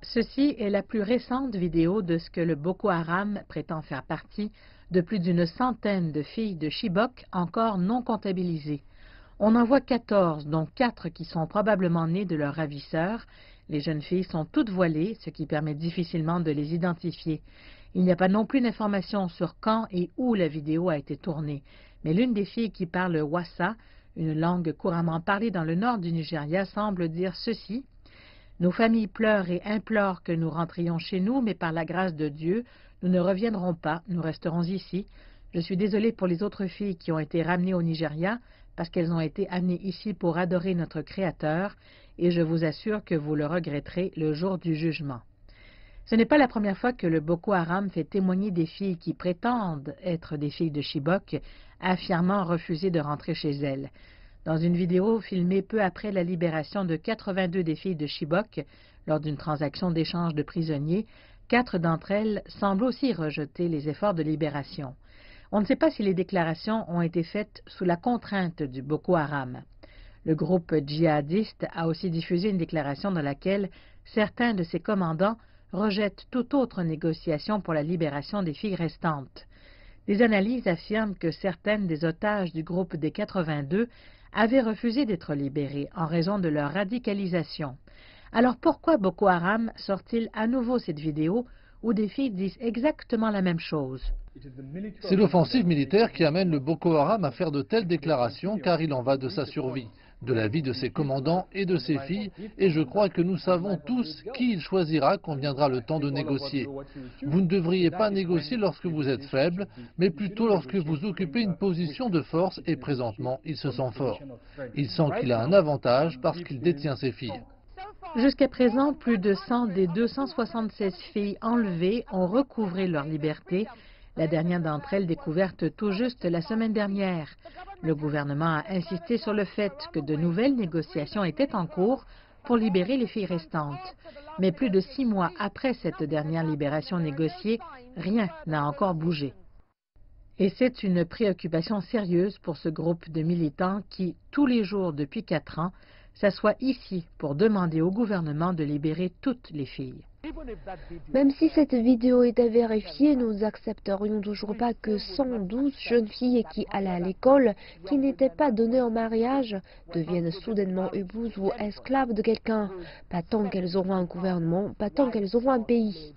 Ceci est la plus récente vidéo de ce que le Boko Haram prétend faire partie de plus d'une centaine de filles de Chibok encore non comptabilisées. On en voit 14, dont 4 qui sont probablement nées de leurs ravisseurs. Les jeunes filles sont toutes voilées, ce qui permet difficilement de les identifier. Il n'y a pas non plus d'informations sur quand et où la vidéo a été tournée, mais l'une des filles qui parle le Wassa, une langue couramment parlée dans le nord du Nigeria, semble dire ceci: « Nos familles pleurent et implorent que nous rentrions chez nous, mais par la grâce de Dieu, nous ne reviendrons pas, nous resterons ici. Je suis désolée pour les autres filles qui ont été ramenées au Nigeria, parce qu'elles ont été amenées ici pour adorer notre Créateur, et je vous assure que vous le regretterez le jour du jugement. » Ce n'est pas la première fois que le Boko Haram fait témoigner des filles qui prétendent être des filles de Chibok, affirmant refuser de rentrer chez elles. Dans une vidéo filmée peu après la libération de 82 des filles de Chibok, lors d'une transaction d'échange de prisonniers, 4 d'entre elles semblent aussi rejeter les efforts de libération. On ne sait pas si les déclarations ont été faites sous la contrainte du Boko Haram. Le groupe djihadiste a aussi diffusé une déclaration dans laquelle certains de ses commandants rejettent toute autre négociation pour la libération des filles restantes. Des analyses affirment que certaines des otages du groupe des 82 avaient refusé d'être libérées en raison de leur radicalisation. Alors pourquoi Boko Haram sort-il à nouveau cette vidéo où des filles disent exactement la même chose? C'est l'offensive militaire qui amène le Boko Haram à faire de telles déclarations, car il en va de sa survie, de la vie de ses commandants et de ses filles, et je crois que nous savons tous qui il choisira quand viendra le temps de négocier. Vous ne devriez pas négocier lorsque vous êtes faible, mais plutôt lorsque vous occupez une position de force, et présentement il se sent fort. Il sent qu'il a un avantage parce qu'il détient ses filles. Jusqu'à présent, plus de 100 des 276 filles enlevées ont recouvré leur liberté, la dernière d'entre elles découverte tout juste la semaine dernière. Le gouvernement a insisté sur le fait que de nouvelles négociations étaient en cours pour libérer les filles restantes. Mais plus de 6 mois après cette dernière libération négociée, rien n'a encore bougé. Et c'est une préoccupation sérieuse pour ce groupe de militants qui, tous les jours depuis 4 ans, s'assoit ici pour demander au gouvernement de libérer toutes les filles. Même si cette vidéo est à vérifier, nous n'accepterions toujours pas que 112 jeunes filles qui allaient à l'école, qui n'étaient pas données en mariage, deviennent soudainement épouses ou esclaves de quelqu'un. Pas tant qu'elles auront un gouvernement, pas tant qu'elles auront un pays.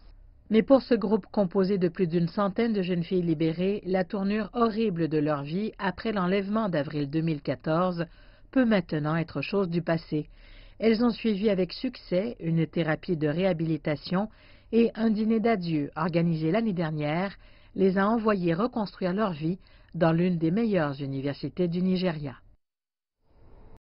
Mais pour ce groupe composé de plus d'une centaine de jeunes filles libérées, la tournure horrible de leur vie après l'enlèvement d'avril 2014 peut maintenant être chose du passé. Elles ont suivi avec succès une thérapie de réhabilitation et un dîner d'adieu organisé l'année dernière les a envoyées reconstruire leur vie dans l'une des meilleures universités du Nigeria.